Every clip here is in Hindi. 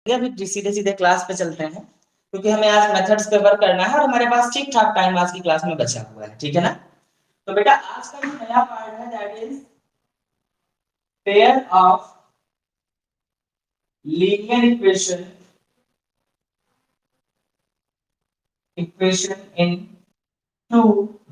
अभी सीधे सीधे क्लास पे चलते हैं क्योंकि हमें आज मेथड्स पे वर्क करना है और हमारे पास ठीक ठाक टाइम आज की क्लास में बचा हुआ है, ठीक है ना। तो बेटा आज का जो नया पार्ट है that is pair of linear equation in two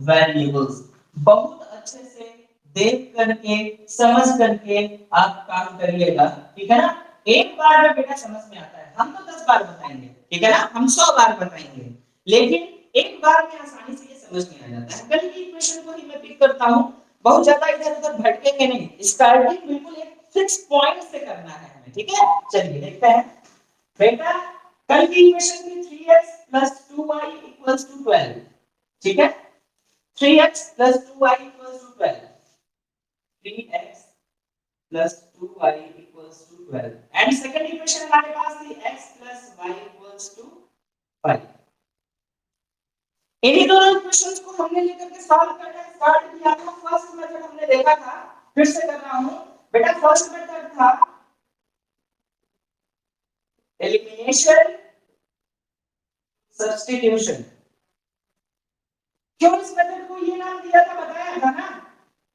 variables. बहुत अच्छे से देख करके समझ करके आप काम करिएगा, ठीक है ना। एक बार में बेटा समझ में आता है, हम तो 10 बार बताएंगे, ठीक है ना, हम 100 बार बताएंगे, लेकिन एक बार में आसानी से ये समझ में आ जाता है। कल की इक्वेशन को ही मैं पिक करता हूं, बहुत ज्यादा इधर उधर भटकेंगे नहीं, स्टार्टिंग बिल्कुल एक फिक्स पॉइंट से करना है हमें, ठीक है। चलिए देखते हैं बेटा, कल की इक्वेशन थी 3x 2y 12, ठीक है। 3x 2y 12, 3x 2y 12 and second equation हमारे पास थी x y 5। इन्हीं दोनों इक्वेशंस को हमने लेकर के सॉल्व करना स्टार्ट किया था। फर्स्ट मेथड हमने देखा था, फिर से कर रहा हूं बेटा। फर्स्ट मेथड था एलिमिनेशन सब्स्टिट्यूशन। क्यों इस मेथड को ये नाम दिया था बताया था ना।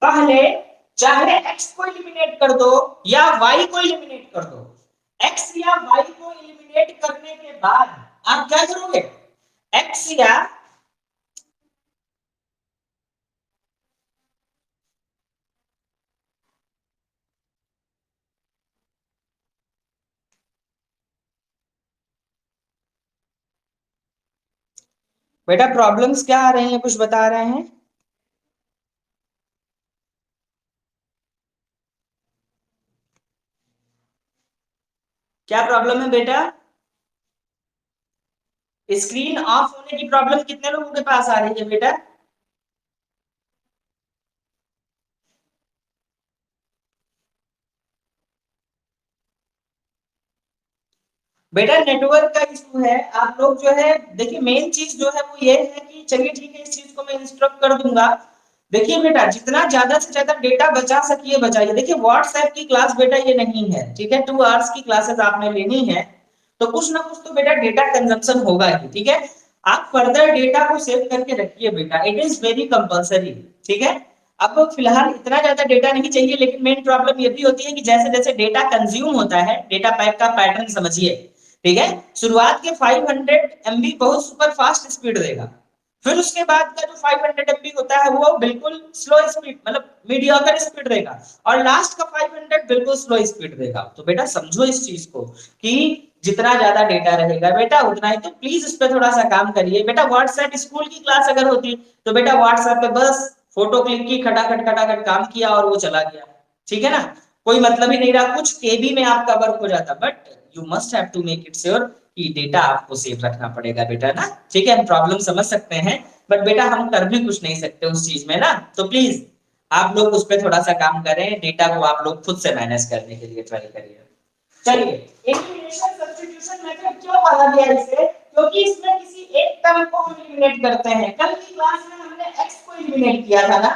पहले चाहे x को एलिमिनेट कर दो या y को एलिमिनेट कर दो, x या y को एलिमिनेट करने के बाद आप क्या करोगे, x या बेटा प्रॉब्लम्स क्या आ रही हैं, कुछ बता रहे हैं। क्या प्रॉब्लम है बेटा। स्क्रीन ऑफ होने की प्रॉब्लम कितने लोगों के पास आ रही है बेटा। बेटा नेटवर्क का इशू है। आप लोग जो है देखिए, मेन चीज जो है वो ये है कि चलिए ठीक है, इस चीज को मैं इंस्ट्रक्ट कर दूंगा। देखिए बेटा, जितना ज्यादा से ज्यादा डेटा बचा सकिए बचाइए। देखिए व्हाट्सएप की क्लास बेटा ये नहीं है, ठीक है। 2 आवर्स की क्लासेस आपने लेनी है तो कुछ ना कुछ तो बेटा डेटा कंजम्पशन होगा ही, ठीक है। आप फर्दर डेटा को सेव करके रखिए बेटा, इट इज वेरी कंपलसरी, ठीक है। अब फिलहाल इतना ज्यादा डेटा नहीं चाहिए, लेकिन मेन प्रॉब्लम ये भी होती है कि जैसे जैसे डेटा कंज्यूम होता है, डेटा पैक का पैटर्न समझिए, ठीक है। शुरुआत के 500 MB बहुत सुपर फास्ट स्पीड देगा, फिर उसके बाद का जो 500 MB होता है वो बिल्कुल स्लो स्पीड, मतलब मीडियोकर स्पीड देगा, और लास्ट का 500 बिल्कुल स्लो स्पीड देगा। तो बेटा समझो इस चीज को कि जितना ज्यादा डेटा रहेगा बेटा उतना ही, तो प्लीज इस पे थोड़ा सा काम करिए बेटा। व्हाट्सएप स्कूल की क्लास अगर होती तो बेटा व्हाट्सएप पे बस फोटो क्लिक की, खटाखट काम किया और वो चला गया, ठीक है ना। कोई मतलब ही नहीं रहा, कुछ केबी में आपका वर्क हो जाता। But you must have to make it sure कि डेटा आपको सेफ रखना पड़ेगा बेटा ना, ठीक है। हम प्रॉब्लम समझ सकते हैं बट बेटा हम कर भी कुछ नहीं सकते उस चीज में ना। तो प्लीज आप लोग उस पर थोड़ा सा काम करें, डेटा को आप लोग खुद से मैनेज करने के लिए ट्राई करिए। चलिए, एलिमिनेशन सब्स्टिट्यूशन मेथड क्यों कहा गया इसे, क्योंकि इसमें किसी एक टर्म को हम एलिमिनेट करते हैं। कल की क्लास में हमने x को एलिमिनेट किया था ना,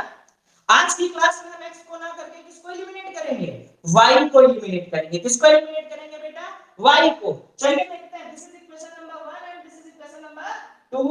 आज की क्लास में हम x को ना करके किसको एलिमिनेट करेंगे, y को एलिमिनेट करेंगे। किसको एलिमिनेट करेंगे बेटा, y को। चलिए देखते हैं, this is equation number 1 and this is equation number 2।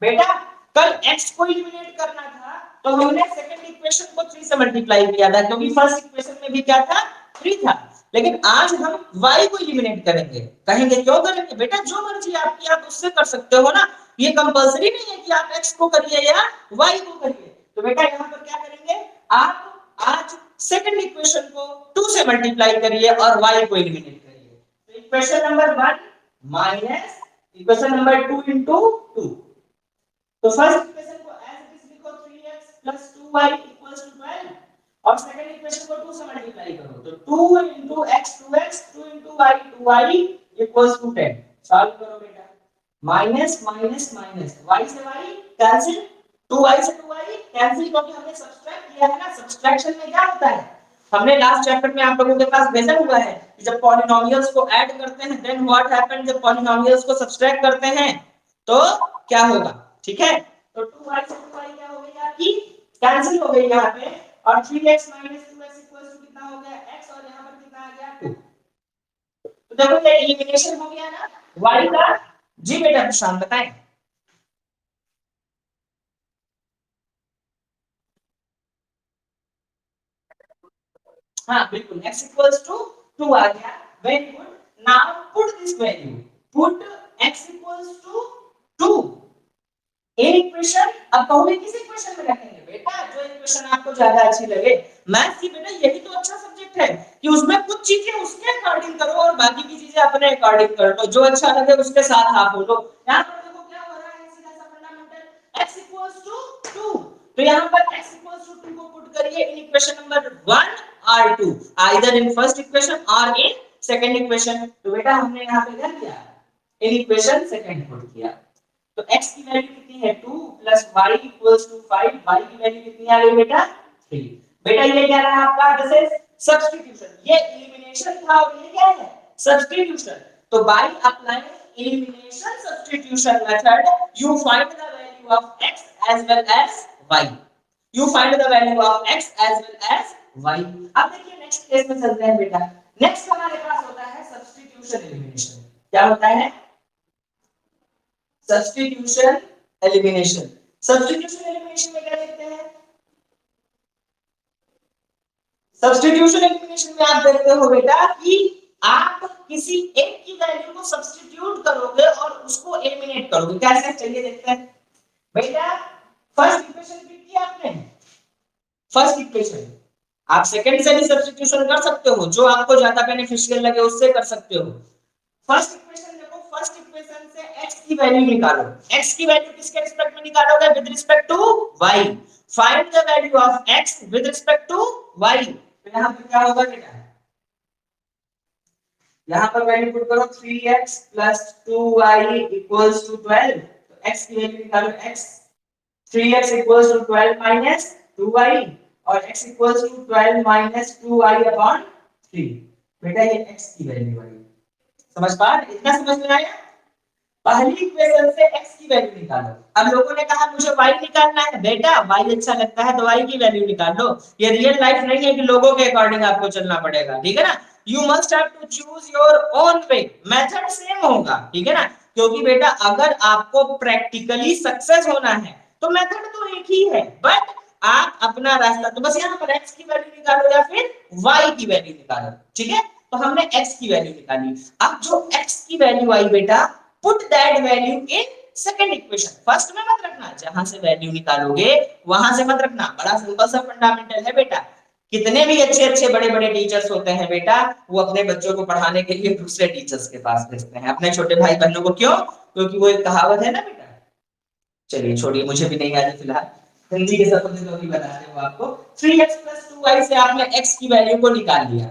बेटा कल x को एलिमिनेट करना था तो हमने सेकंड इक्वेशन को 3 से मल्टीप्लाई किया था, क्योंकि फर्स्ट इक्वेशन में भी क्या था, 3 था। लेकिन आज हम y को एलिमिनेट करेंगे। कहेंगे क्यों करेंगे बेटा, जो मर्जी आपकी, आप उससे कर सकते हो ना, ये कंपलसरी नहीं है कि आप x को करिए या y को करिए। तो बेटा यहाँ पर क्या करेंगे, आप आज सेकंड इक्वेशन को 2 से मल्टीप्लाई करिए और y को एलिमिनेट करिए। तो equation number 1 minus equation number 2 into 2। तो फर्स्ट इक्वेशन को एज इट इज लिखो, 3x 2y 12, और सेकंड इक्वेशन को 2 से मल्टीप्लाई करो तो 2 into x 2x 2 into y 2y equals to 10। Solve करो बेटा, माइनस माइनस माइनस, y से y कैंसिल, 2y से 2y कैंसिल, क्योंकि हमने सब्सट्रैक्ट किया है ना। सब्सट्रैक्शन में क्या होता है, हमने लास्ट चैप्टर में आप लोगों के पास भेजा हुआ है कि जब पॉलिनोमियल्स को ऐड करते हैं देन व्हाट हैपेंड, जब पॉलिनोमियल्स को सब्सट्रैक्ट करते हैं तो क्या होगा, ठीक है। तो 2y से 2y क्या हो गई आपकी, कैंसिल हो गई यहाँ पे, और 3x 2x कितना हो गया x, और यहाँ पर कितना आ गया 2। तो तो देखो ये एलिमिनेशन हो गया ना y का। जी बेटा प्रशांत बताएं। हाँ बिल्कुल x इक्वल्स टू 2 आ गया। Very good. Now put this value, put x equals to 2 in equation. अब कहोगे किस इक्वेशन में रखेंगे बेटा, जो इक्वेशन आपको ज्यादा अच्छी लगे। मैथ्स की बेटा यही तो अच्छा सब्जेक्ट है कि उसमें कुछ चीजें उसके अकॉर्डिंग करो और बाकी की चीजें अपने अकॉर्डिंग कर लो, जो अच्छा लगे उसके साथ आप बोलो। यहां पर देखो क्या हो रहा है, सीधा सा फंडामेंटल x इक्वल्स टू 2, तो यहां पर x इक्वल्स टू 2 को पुट करिए इन इक्वेशन नंबर 1 और 2, आइदर इन फर्स्ट इक्वेशन और इन सेकंड इक्वेशन। तो बेटा हमने यहां पे क्या किया, इन इक्वेशन सेकंड पुट किया। तो x की वैल्यू कितनी है 2 plus y equals to 5, y की वैल्यू कितनी आ गई बेटा 3। बेटा ये क्या रहा आपका, दिस इज सब्स्टिट्यूशन। ये एलिमिनेशन था और ये क्या है सब्स्टिट्यूशन। तो by applying elimination substitution method you find the value of x as well as y, you find the value of x as well as y। अब देखिए नेक्स्ट केस में चलते हैं बेटा। नेक्स्ट हमारे पास होता है सब्स्टिट्यूशन एलिमिनेशन। क्या होता है, सब्स्टिट्यूशन एलिमिनेशन। सब्स्टिट्यूशन एलिमिनेशन में क्या देखते हैं, सब्स्टिट्यूशन एलिमिनेशन में आप देखते हो बेटा कि आप किसी एक की वैल्यू को सब्स्टिट्यूट करोगे और उसको एलिमिनेट करोगे। कैसे, चलिए देखते हैं बेटा। फर्स्ट इक्वेशन पिक किया आपने, फर्स्ट इक्वेशन। आप सेकंड से भी सब्स्टिट्यूशन कर सकते हो, जो आपको ज्यादा बेनिफिशियल लगे उससे कर सकते हो। फर्स्ट इक्वेशन देखो, फर्स्ट इक्वेशन से x की वैल्यू निकालो। x की वैल्यू किसके रिस्पेक्ट में निकालोगे, with respect to y। Find the value of x with respect to y। तो यहां पे क्या होगा बेटा, यहां पर वैल्यू पुट करो 3x 2y 12। तो x की वैल्यू निकालो, x 3x 12 2y और x 12 2y अपॉन 3। बेटा ये x की वैल्यू आई, समझ पा रहे, इतना समझ में आया। पहली इक्वेशन से x की वैल्यू निकालो। अब लोगों ने कहा मुझे y निकालना है, बेटा y अच्छा लगता है तो y की वैल्यू निकाल लो। ये रियल लाइफ नहीं है कि लोगों के अकॉर्डिंग आपको चलना पड़ेगा, ठीक है ना। You must have to choose your own way, method same होगा, ठीक है ना। क्योंकि बेटा अगर आपको प्रैक्टिकली सक्सेस होना है तो मेथड तो एक ही है, बट आप अपना रास्ता, तो बस यहाँ पर x की वैल्यू निकालो या फिर y की वैल्यू निकालो, ठीक है। तो हमने x की वैल्यू निकाली। अब जो x की वैल्यू आई बेटा, put that value in second equation. First में मत रखना, जहां से वैल्यू निकालोगे वहां से मत रखना। बड़ा सिंपल सा फंडामेंटल है बेटा। कितने भी अच्छे अच्छे बड़े बड़े टीचर्स होते हैं बेटा, वो अपने बच्चों को पढ़ाने के लिए दूसरे टीचर्स के पास भेजते हैं, अपने छोटे भाई बहनों को। क्यों, क्योंकि वो एक कहावत है ना बेटा। चलिए छोड़िए, मुझे भी नहीं आती फिलहाल, हिंदी के सब लोग बताते हो आपको। 3x 2y से आपने x की वैल्यू को निकाल लिया,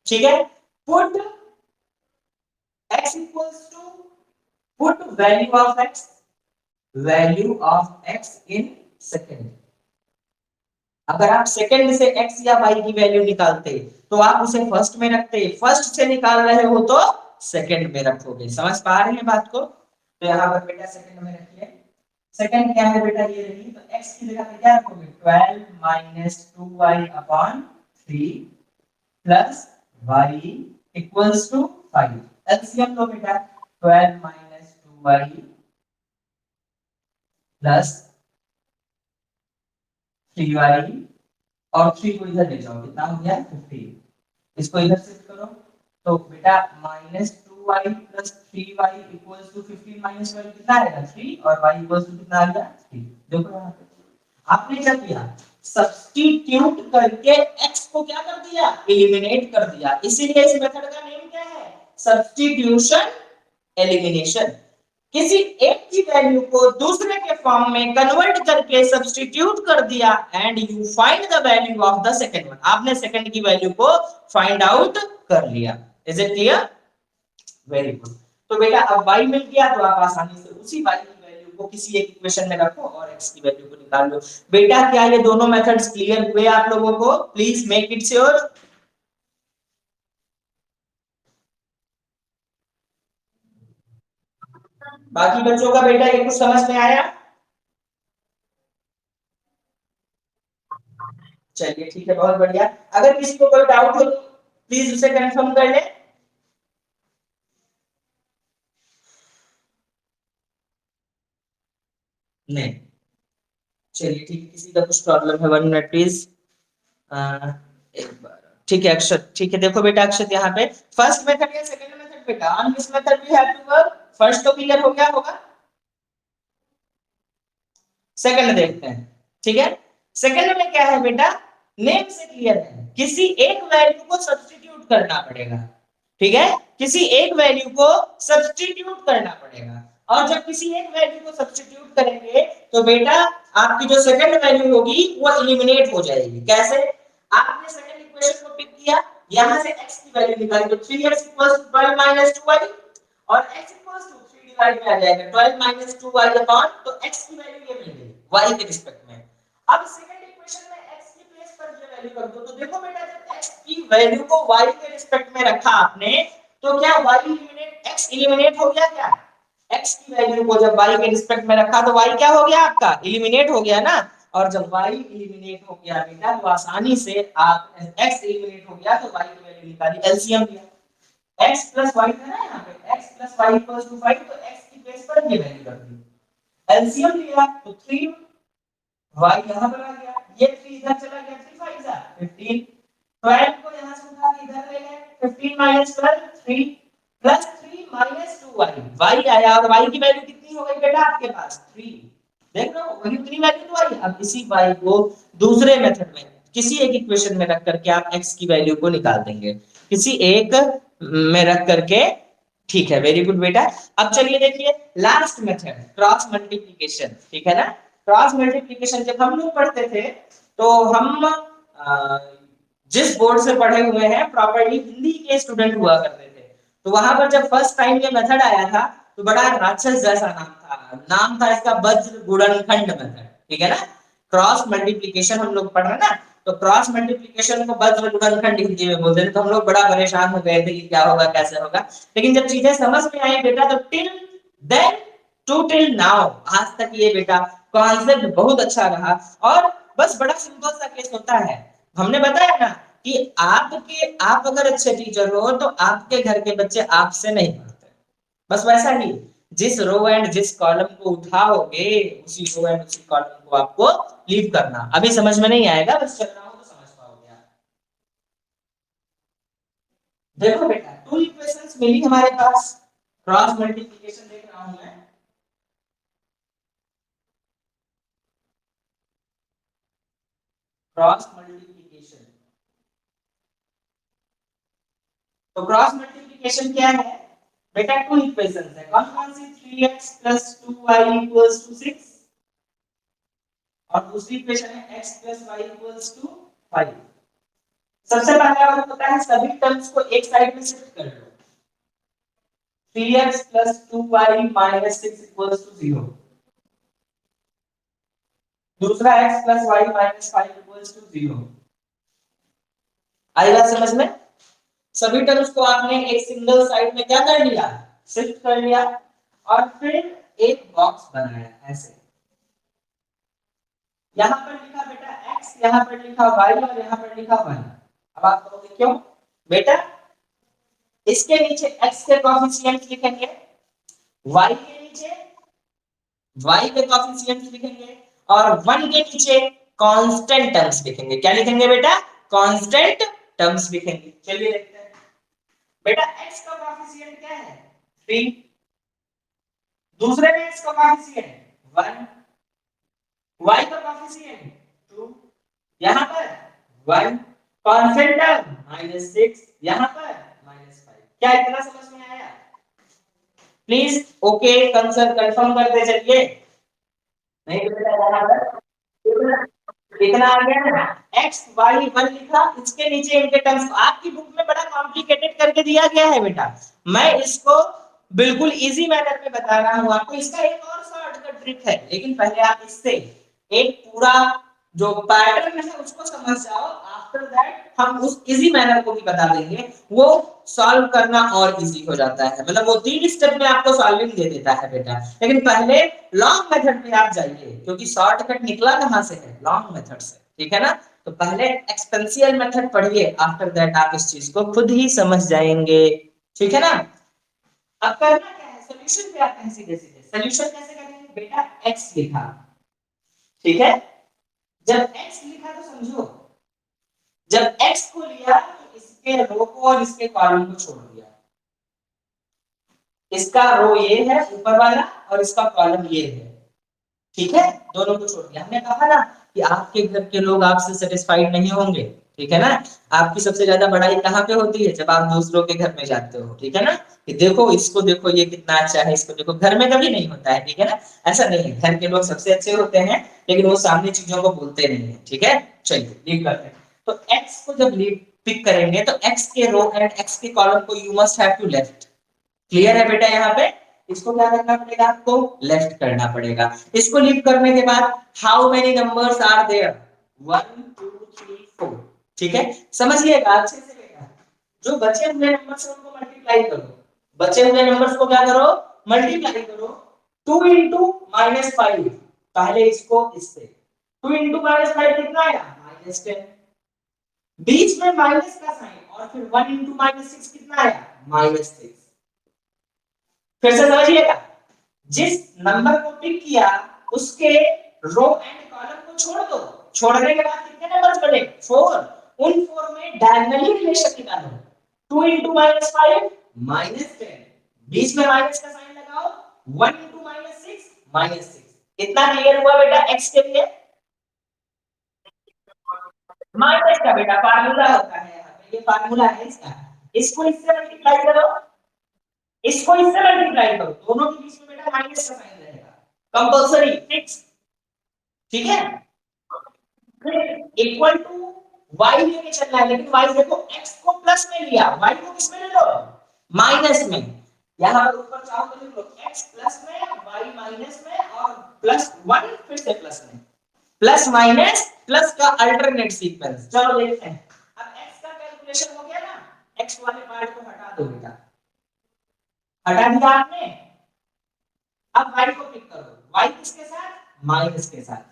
ठीक है। Put x equals to, put value of x, value of x in second। अगर आप सेकंड से x या y की वैल्यू निकालते तो आप उसे फर्स्ट में रखते, फर्स्ट से निकाल रहे हो तो सेकंड में रखोगे। समझ पा रहे हैं बात को। तो यहाँ पर बेटा सेकंड में रखिए। सेकंड क्या है बेटा, ये रही। तो x की जगह पे क्या रखोगे, 12 2y upon 3 plus y equals to 5। LCM लो बेटा, 12 2y प्लस 3y और 3 को इधर ले जाओ, कितना हो गया 15। इसको इधर शिफ्ट करो तो बेटा -2y plus 3y equals to 15 minus 12 कितना आएगा 3 और y इक्वल्स टू कितना आ गया 3। देखो यहां पे आपने क्या किया, सब्स्टिट्यूट करके x को क्या कर दिया, एलिमिनेट कर दिया। इसीलिए इस मेथड का नेम क्या है, सब्स्टिट्यूशन एलिमिनेशन। किसी एक की वैल्यू को दूसरे के फॉर्म में कन्वर्ट करके सब्स्टिट्यूट कर दिया and you find the value of the second one. आपने सेकंड की वैल्यू को फाइंड आउट कर लिया। Is it clear, very good. तो बेटा अब y मिल गया तो आप आसानी से उसी y की वैल्यू को किसी एक इक्वेशन में रखो और x की वैल्यू को निकाल लो। बेटा क्या ये दोनों मेथड्स क्लियर हुए आप लोगों को, प्लीज मेक इट श्योर। बाकी बच्चों का बेटा ये कुछ समझ में आया, चलिए ठीक है, बहुत बढ़िया। अगर किसी को कोई डाउट हो तो प्लीज उसे कंफर्म कर ले। नहीं, चलिए ठीक है, किसी का कुछ प्रॉब्लम है 1 मिनट प्लीज। एक बार ठीक है अक्षत, ठीक है देखो बेटा अक्षत यहाँ पे फर्स्ट मेथड या सेकंड मेथड बेटा, on this method we have to work. First तो क्लियर हो गया होगा, सेकंड देखते हैं। ठीक है, सेकंड में क्या है बेटा, नेम से क्लियर है, किसी एक वैल्यू को सब्स्टिट्यूट करना पड़ेगा। ठीक है, किसी एक वैल्यू को सब्स्टिट्यूट करना पड़ेगा, और जब किसी एक वैल्यू को सब्स्टिट्यूट करेंगे तो बेटा आपकी जो सेकंड वैल्यू होगी वो एलिमिनेट हो जाएगी। कैसे, आपने सेकंड इक्वेशन को पिक किया, यहां से x की वैल्यू निकाली तो 3x 12 2y, और x 3 डिवाइड में आ जाएगा 12 2y अपॉन, तो x की वैल्यू ये मिल गई y के रिस्पेक्ट में। अब सेकंड इक्वेशन में x की प्लेस पर ये वैल्यू कर दो, तो देखो बेटा जब x की वैल्यू को y के रिस्पेक्ट में रखा आपने, तो क्या y एलिमिनेट x एलिमिनेट हो गया क्या? x की वैल्यू को जब y के रिस्पेक्ट में रखा तो y क्या हो गया आपका, एलिमिनेट हो गया ना। और जब y एलिमिनेट हो गया बेटा तो आसानी से आप x एलिमिनेट हो गया तो y की वैल्यू निकाली, एलसीएम लिया, x प्लस y था ना यहाँ पे, x plus y equals to 5, तो x की बेस पर ये वैल्यू कर दी, एलसीएम लिया तो 3 y यहाँ पर आ गया, ये 3 इधर चला गया, 3 5 जा 15, 12 को यहाँ से उठा के इधर ले गए, 15 minus 12 3 plus 3 minus 2y, y आया और y की वैल्यू कितनी हो गई बेटा आपके पास 3। देख रहे हो वही उतनी वैल्यू तो आई। अब इसी y को दूसरे मेथड में किसी एक इक्वेशन में रख करके आप x की वैल्यू को निकाल देंगे, किसी एक में रख करके। ठीक है, वेरी गुड बेटा। अब चलिए देखिए लास्ट मेथड क्रॉस मल्टीप्लिकेशन, ठीक है ना। क्रॉस मल्टीप्लिकेशन जब हम लोग पढ़ते थे तो हम जिस बोर्ड से पढ़े हुए हैं प्रॉपर्ली हिंदी के स्टूडेंट हुआ करते थे, तो वहां पर जब फर्स्ट टाइम ये मेथड आया था तो बड़ा राक्षस जैसा नाम था इसका, वज्र गुणनखंड मेथड, ठीक है ना। क्रॉस मल्टीप्लिकेशन हम लोग पढ़ रहे हैं ना, तो क्रॉस मल्टीप्लिकेशन को वज्र गुणनखंड हिंदी में बोलते हैं, तो हम लोग बड़ा परेशान हो गए थे कि क्या होगा कैसे होगा, लेकिन जब चीजें समझ में आई बेटा तो till then to till now आज तक ये बेटा कॉन्सेप्ट बहुत अच्छा रहा। और बस बड़ा सिंपल सा केस होता है, हमने बताया ना कि आप अगर अच्छे टीचर हो तो आपके घर के बच्चे आपसे नहीं पढ़ते, बस वैसा ही जिस रो एंड जिस कॉलम को उठाओगे उसी रो एंड उसी कॉलम को आपको लीव करना। अभी समझ में नहीं आएगा, बस चल रहा हूं तो समझ पाओगे आप। देखो बेटा टू इक्वेशंस मिली हमारे पास, क्रॉस मल्टीप्लिकेशन देख रहा हूं मैं। क्रॉस मल्टीप्लिकेशन, तो क्रॉस मल्टीप्लिकेशन क्या है बेटा, टू इक्वेशंस है, कौन कौन सी, 3x 2y 6, और दूसरी इक्वेशन है x y 5। सबसे पहला वर्क होता है सभी टर्म्स को एक साइड में शिफ्ट कर लो, 3x 2y 6 0। दूसरा x y 5 0। आई बात समझ में? सभी टर्म्स को आपने एक सिंगल साइड में क्या कर लिया, शिफ्ट कर लिया, और फिर एक बॉक्स बनाया ऐसे, यहां पर लिखा बेटा x, यहां पर लिखा y और यहां पर लिखा 1। अब आप कहोगे क्यों बेटा, इसके नीचे x के कोएफिशिएंट्स लिखेंगे, y के नीचे y के कोएफिशिएंट्स लिखेंगे, और 1 के नीचे कांस्टेंट टर्म्स लिखेंगे। क्या लिखेंगे बेटा, कांस्टेंट टर्म्स लिखेंगे। चलिए देखते हैं बेटा x का कोएफिशिएंट क्या है 3, दूसरे में x का कोएफिशिएंट 1, y का कोएफिशिएंट 2, यहां पर 1, कांस्टेंट टर्म -6, यहां पर -5। क्या इतना समझ में आया? प्लीज ओके कंसर्न कंफर्म करते चलिए, नहीं तो बेटा यहां पर इतना आ गया ना, x y 1 लिखा, इसके नीचे इनके टर्म्स आपकी बुक में बड़ा कॉम्प्लिकेटेड करके दिया गया है बेटा, मैं इसको बिल्कुल इजी मैनर में बता रहा हूं आपको। इसका एक और शॉर्टकट ट्रिक है, लेकिन पहले आप इससे एक पूरा जो पैटर्न है उसको समझ जाओ, आफ्टर दैट हम उस इजी मैनर को भी बता देंगे, वो सॉल्व करना और इजी हो जाता है, मतलब वो 3 स्टेप में आपको सॉल्विंग दे देता है बेटा। लेकिन पहले लॉन्ग मेथड पे आप जाइए, क्योंकि शॉर्टकट निकला कहां से है, लॉन्ग मेथड से, ठीक है ना। तो पहले एक्सपेंशियल मेथड पढ़िए, आफ्टर दैट आप इस चीज को खुद ही समझ जाएंगे, ठीक है ना। अब करना क्या है, सॉल्यूशन पे आते हैं सीधे सीधे। सॉल्यूशन कैसे करेंगे, बेटा x लिखा, ठीक है। जब x लिखा तो समझो, जब x को लिया तो इसके रो को और इसके कॉलम को छोड़ दिया। इसका रो ये है ऊपर वाला और इसका कॉलम ये है, ठीक है, दोनों को छोड़ दिया। हमने कहा ना कि आपके घर के लोग आपसे सेटिस्फाइड नहीं होंगे, ठीक है ना। आपकी सबसे ज्यादा बड़ाई कहाँ पे होती है, जब आप दूसरों के घर में जाते हो, ठीक है ना, कि देखो इसको, देखो ये कितना अच्छा है, इसको देखो। घर में कभी नहीं होता है, ठीक है ना, ऐसा नहीं है। घर के लोग सबसे अच्छे होते हैं, लेकिन वो सामने चीजों को बोलते नहीं है, ठीक है। चलिए लीव करते हैं। तो एक्स को जब लीव पिक करेंगे तो एक्स के रो एंड एक्स के कॉलम को you must have to left. Clear है बेटा, यहाँ पे इसको क्या करना पड़ेगा, आपको लेफ्ट करना पड़ेगा। इसको लीव करने के बाद how many numbers are there, 1 2 3 4, ठीक है। समझिएगा अच्छे से बेटा, जो बचे हुए नंबर्स हैं उनको मल्टीप्लाई करो, बचे हुए नंबर्स को क्या करो, मल्टीप्लाई करो। 2 into -5, पहले इसको इससे 2 into -5 कितना आया, -10। बीच में माइनस का साइन और फिर 1 into -6 कितना आया, -6। फिर से समझिएगा, जिस नंबर को पिक किया उसके रो एंड कॉलम को छोड़ दो, छोड़ने के बाद कितने नंबर्स बचे, 4। उन 4 में डायगोनली रिलेशन निकालो, 2 into -5 -10, बीच में माइनस का साइन लगाओ, 1 into -6 -6। इतना क्लियर हुआ बेटा x के लिए। माइनस का बेटा फार्मूला होता है, यहाँ पे ये फार्मूला है इसका, इसको इससे मल्टीप्लाई करो, इसको इससे मल्टीप्लाई करो, दोनों के बीच में बेटा माइनस का साइन रहेगा, कंपल्सरी फिक्स, ठीक है। इक्वल टू y लेके चलना है, लेकिन y देखो x को प्लस में लिया, y को किस में ले लो, माइनस में। यहां पर ऊपर चाहो तो लिख लो x प्लस में, y माइनस में और प्लस 1 फिर से प्लस में, प्लस माइनस प्लस का अल्टरनेट सीक्वेंस। चलो देखते हैं, अब x का कैलकुलेशन हो गया ना, x वाले पार्ट को हटा दो बेटा, हटा दिया आपने। अब y को पिक करो, y किसके साथ, माइनस के साथ,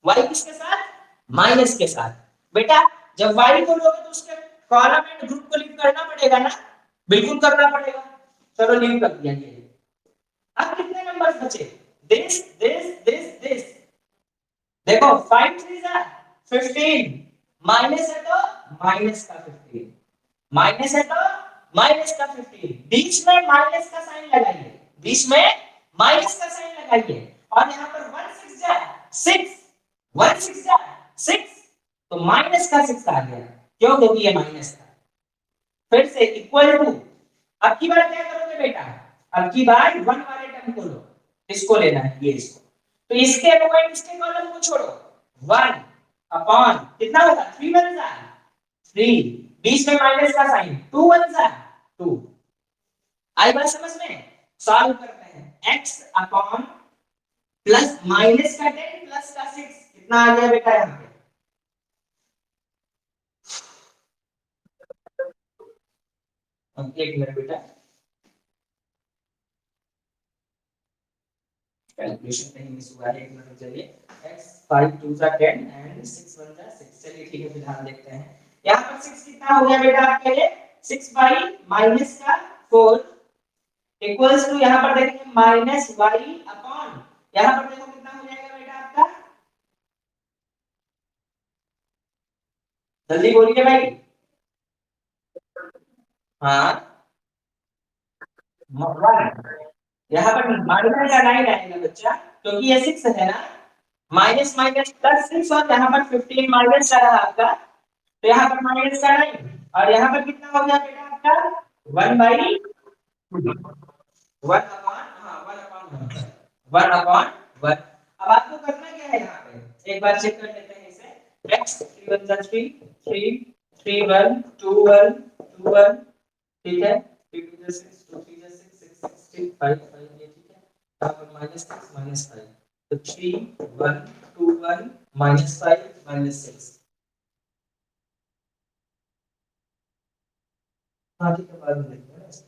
y किसके साथ, माइनस के साथ। बेटा जब y को लोगे तो उसके कॉलम एंड ग्रुप को लीव करना पड़ेगा ना, बिल्कुल करना पड़ेगा। चलो लीव कर दिया ये। अब कितने नंबर्स बचे, दिस दिस दिस दिस, देखो 5 3 जा 15, माइनस है तो माइनस का 15, माइनस है तो माइनस का 15, बीच में माइनस का साइन लगाइए, बीच में माइनस का साइन लगाइए, और यहाँ पर 1 6 जा 6, 1 6 जा 6, तो माइनस का 6 आ गया, क्यों, क्योंकि ये माइनस था। फिर से इक्वल टू, अब की बार क्या करोगे बेटा, अब की बार 1 वाले टर्म को लो, इसको लेना है, ये इसको, तो इसके रो एंड इसके कॉलम को छोड़ो, 1 अपॉन कितना होगा, 3 1 जा 3, बीच में माइनस का साइन, 2 1 जा 2। आई बात समझ में, सॉल्व करते हैं, x अपॉन प्लस माइनस का 10 प्लस का 6 कितना आ गया बेटा, यहाँ पे एक मिनट बेटा, कैलकुलेशन कहीं मिस हुआ है, एक मिनट चलिए। x 5 2 जा 10 एंड 6 1 जा 6, चलिए ठीक है, फिलहाल देखते हैं। यहाँ पर 6 कितना हो गया बेटा आपके लिए, 6 बाई माइनस का 4 इक्वल्स टू, यहाँ पर देखेंगे माइनस वाई अपॉन, यहाँ पर देखो कितना हो जाएगा बेटा आपका, जल्दी बोलिए भाई। हाँ 1, यहाँ पर माइनस का 9 आएगा बच्चा, क्योंकि ये 6 है ना, माइनस माइनस प्लस 6, और यहाँ पर 15 माइनस का रहा आपका, तो यहाँ पर माइनस का 9, और यहाँ पर कितना हो गया बेटा आपका 1 बाई 1 अपॉन, हाँ 1 अपॉन 1 अपॉन 1। अब आपको करना क्या है, यहाँ पे एक बार चेक कर लेते हैं इसे, x 3 1 जा 3 3 3 1 2 1 2 1, ठीक है, 3 2 जा 6 2 3 जा 6 6 6 5 5, ये ठीक है। यहाँ पर -6 -5, तो 3 1 2 1 -5 -6, हाँ ठीक है, बाद में देखते हैं इसको।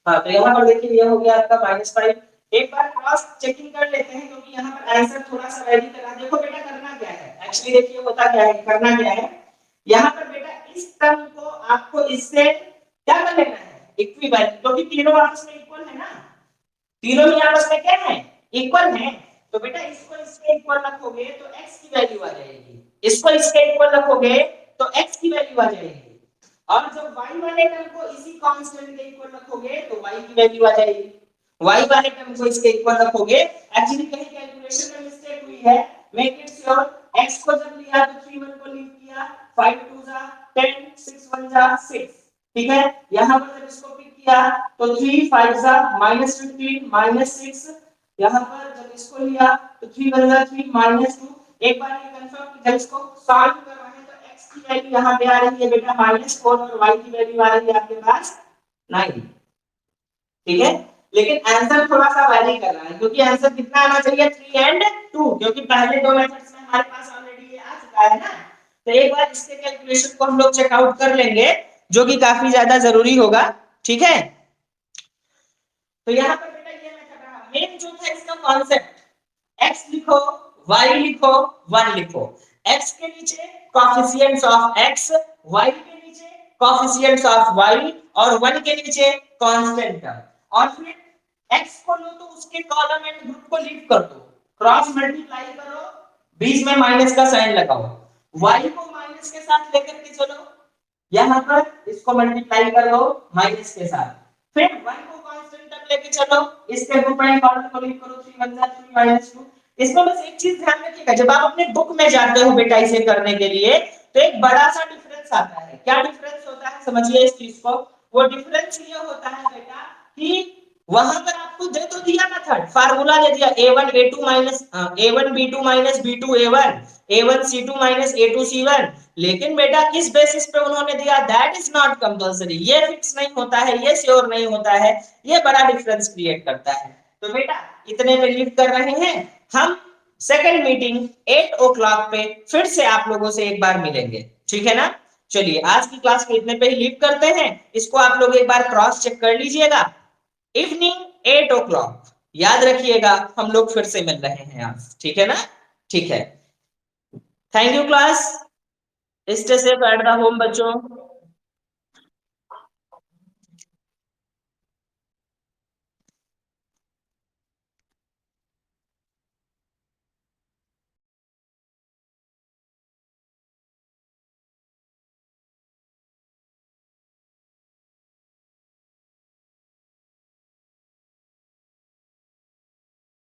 हाँ तो यहाँ पर देखिए ये हो गया आपका -5। एक बार क्रॉस चेकिंग कर लेते हैं, क्योंकि यहाँ पर आंसर थोड़ा सा वैरी कर रहा है। देखो बेटा करना क्या है, एक्चुअली देखिए होता क्या है, करना क्या है, यहाँ पर बेटा इस टर्म को आपको इससे क्या कर लेना है, इक्विवेलेंट, क्योंकि तीनों आपस में इक्वल है ना, तीनों ही आपस में क्या है, इक्वल है तो बेटा इसको इसके इक्वल रखोगे तो x की वैल्यू आ जाएगी, इसको इसके इक्वल रखोगे तो x की वैल्यू आ जाएगी, और जब y वाले टर्म को इसी कांस्टेंट के इक्वल रखोगे तो y की वैल्यू आ जाएगी, y वाले टर्म को इसके इक्वल रखोगे। एक्चुअली कहीं कैलकुलेशन में मिस्टेक हुई है, मेक इट श्योर। x को जब लिया तो 3 1 को लीव किया, 5 2 जा 10 6 1 जा 6, ठीक है। यहां पर जब इसको पिक किया तो 3 5 जा -15 -6, यहां पर जब इसको लिया तो 3 1 जा 3 -2। एक बार ये कंफर्म कि जब इसको सॉल्व कर रहे हैं तो x की वैल्यू यहां पे आ रही है बेटा -4 और y की वैल्यू आ रही है आपके पास 9, ठीक है। लेकिन आंसर थोड़ा सा वैरी कर रहा है क्योंकि आंसर कितना आना चाहिए 3 एंड 2, क्योंकि पहले दो मेथड्स में हमारे पास ऑलरेडी ये आ चुका है ना। तो एक बार इसके कैलकुलेशन को हम लोग चेकआउट कर लेंगे जो कि काफी ज्यादा जरूरी होगा, ठीक है। तो यहाँ पर बेटा ये मेथड रहा, मेन जो था इसका कॉन्सेप्ट, x लिखो y लिखो 1 लिखो, x के नीचे कोएफिशिएंट्स ऑफ x, y के नीचे कोएफिशिएंट्स ऑफ y और 1 के नीचे कांस्टेंट टर्म, और फिर x को लो तो उसके कॉलम एंड ग्रुप को लीव कर दो, क्रॉस मल्टीप्लाई करो, बीच में माइनस का साइन लगाओ, y को माइनस के साथ लेकर के चलो, यहां पर इसको मल्टीप्लाई कर लो माइनस के साथ, फिर 1 को कांस्टेंट तक लेके चलो, इसके ग्रुप एंड कॉलम को लीव करो, 3 1 3 -2। इसमें बस एक चीज ध्यान रखिएगा, जब आप अपने बुक में जाते हो बेटा इसे करने के लिए तो एक बड़ा सा डिफरेंस आता है। क्या डिफरेंस होता है समझिए इस चीज को, वो डिफरेंस ये होता है बेटा कि वहां पर आपको दे तो दिया मेथड, फार्मूला दे दिया a1 a2 minus a1 b2 minus b2 a1 a1 c2 minus a2 c1, लेकिन बेटा किस बेसिस पे उन्होंने दिया दैट इज नॉट कंपलसरी, ये फिक्स नहीं होता है, ये श्योर नहीं होता है, ये बड़ा डिफरेंस क्रिएट करता है। तो बेटा इतने पे लीव कर रहे हैं हम, सेकंड मीटिंग 8 o'clock पे फिर से आप लोगों से एक बार मिलेंगे, ठीक है ना। चलिए आज की क्लास को इतने पे ही लीव करते हैं, इसको आप लोग एक बार क्रॉस चेक कर लीजिएगा, इवनिंग 8 o'clock याद रखिएगा हम लोग फिर से मिल रहे हैं आज, ठीक है ना, ठीक है। Thank you class, stay safe at the home बच्चों।